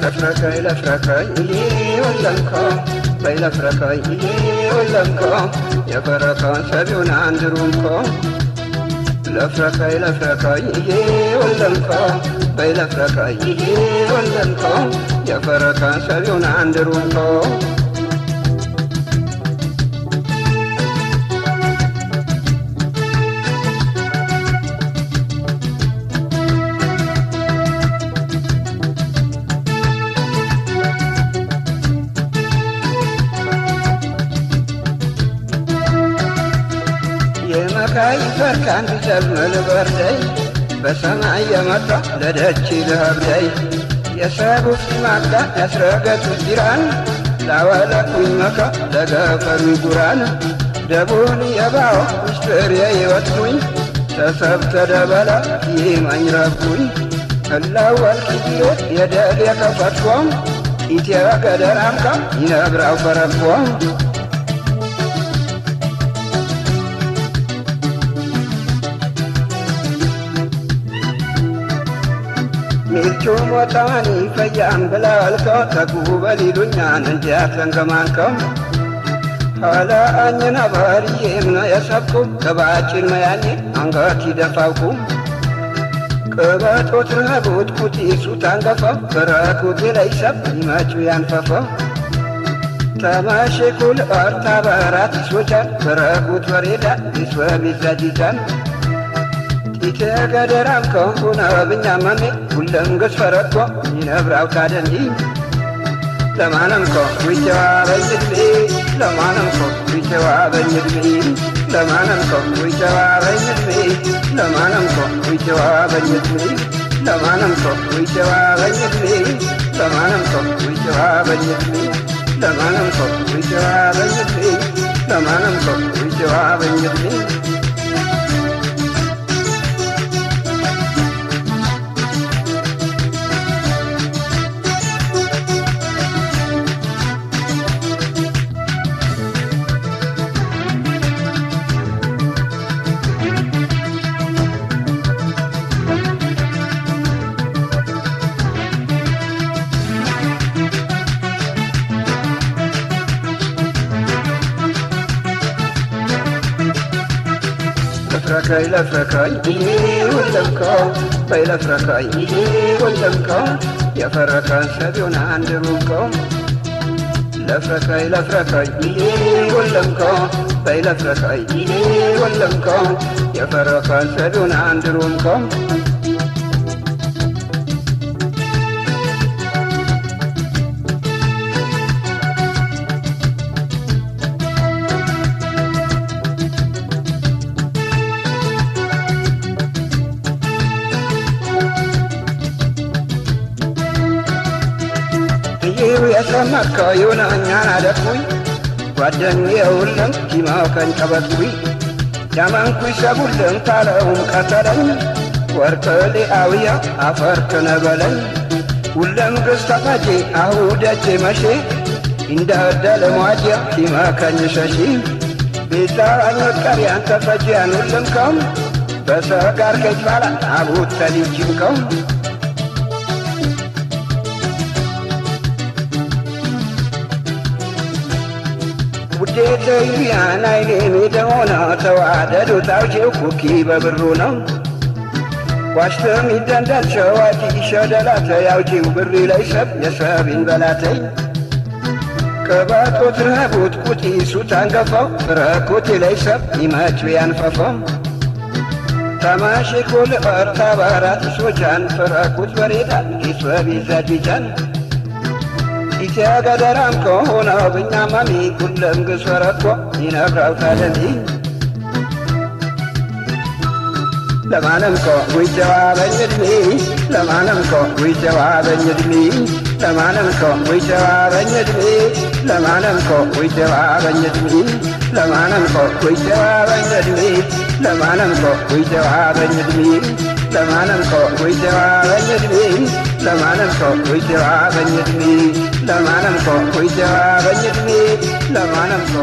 ለፍረከይ ወለምኮ በይለፍረከይ ወለምኮ የፈረካን ሰቢውን አንድሩምኮ ለፍረከይ ወለምኮ በይለፍረከይ ወለምኮ የፈረካን ሰቢውን አንድሩምኮ የመካይ ፈርካን ቢዘልመል በርደይ በሰማይ የመጣ ለደች ልህብደይ የሰቡት ማዳ ያስረገቱ ጅራን ላወለኩኝ መካ ለገፈሩ ጉራን ደቡን የባው ምስጢር የይወትኩኝ ተሰብተ ደበላ ይማኝ ረብኩኝ እላወልክ ጊዜ የደል የከፈትኮም ኢትያ ገደራምካ ይነብራው ፈረብኮም ሚልቹ ሞታኒ ፈያም ብላልከው ተጉበል ይሉኛን እንዲያትለን ከማንከው ኋላ አኝና ባሪዬም ነው የሰብኩ ቅባጭን መያኔ አንገት ይደፋውኩ ቅበጦት ረቡት ኩቲሱ ታንገፈው በረኩት ለይሰብ ይመቹ ያንፈፈው ተማሽኩል አርታ በራት ይሶቻል በረኩት በሬዳ ይስወብ ይዛጅጃል ኢተገደራም ከሆነ ብኛማሜ ሁለም ገስፈረኮ ይነብራው ካደንጂ ለማነምኮ ዊቸዋ በይድሜ ለማነምኮ ዊቸዋ በይድሜ ለማነምኮ ዊቸዋ በይድሜ ለማነምኮ ዊቸዋ በይድሜ ለማነምኮ ዊቸዋ በይድሜ ለማነምኮ ዊቸዋ በይድሜ ለማነምኮ ዊቸዋ በይድሜ ለማነምኮ ዊቸዋ በይድሜ ለፍረከይ ወለምኮ በይለፍረከይ ወለምኮ የፈረካን ሰቢውን አንድሩምኮ ለፍረከይ ወለምኮ በይለፍረከይ ወለምኮ የፈረካን ሰቢውን አንድሩምኮ የሰማከው ይውናኛን አደኩኝ ጓደኛዬ ሁለም ቲማከኝ ቀበጥኩኝ ያማንኩኝ ሰቡልም ታለውም ቀተለኝ ወርቅሌ አውያ አፈር ከነበለኝ ሁለም ገዝታፋጄ አሁ ደጄ መሼ እንደደለ ሟጃ ቲማከኝ ሸሺ ቤዛ አኞቀሪያን ተፈጂያን ሁለምከው በሰጋር ከጅባላ አቡት ተሊጅምከው ውዴተይያን አይኔ ሜደሆነ ተዋደዱ ታውቼው ኩኪ በብሩ ነው ዋሽተም ይደንዳል ሸዋቲ ሸደላተ ያውጪው ብሪ ላይ ሰብ የሰቢን በላተይ ቅባጦት ረቡት ቁጢሱ ታንገፋው ረኩት ላይ ሰብ ይመቹ ያንፈፈው ተማሽኩል አርታ በራት ሶቻን ፈረኩት በሬዳ ይስወብ ይዛጅጃን ኢተገደራም ከሆነ ብኛማሚ ሁለም ገስፈረኮ ይነብራው ታደንጂ ለማነምኮ ዊቸዋ በይድሜ ለማነምኮ ዊቸዋ በይድሜ ለማነምኮ ዊቸዋ በይድሜ ለማነምኮ ዊቸዋ በይድሜ ለማነምኮ ዊቸዋ በይድሜ ለማነምኮ ዊቸዋ በይድሜ ለማነምኮ ዊቸዋ በይድሜ ለማነምኮ ዊቸዋ በይድሜ ለማነምኮ ዊቸዋ በይድሜ ለማነምኮ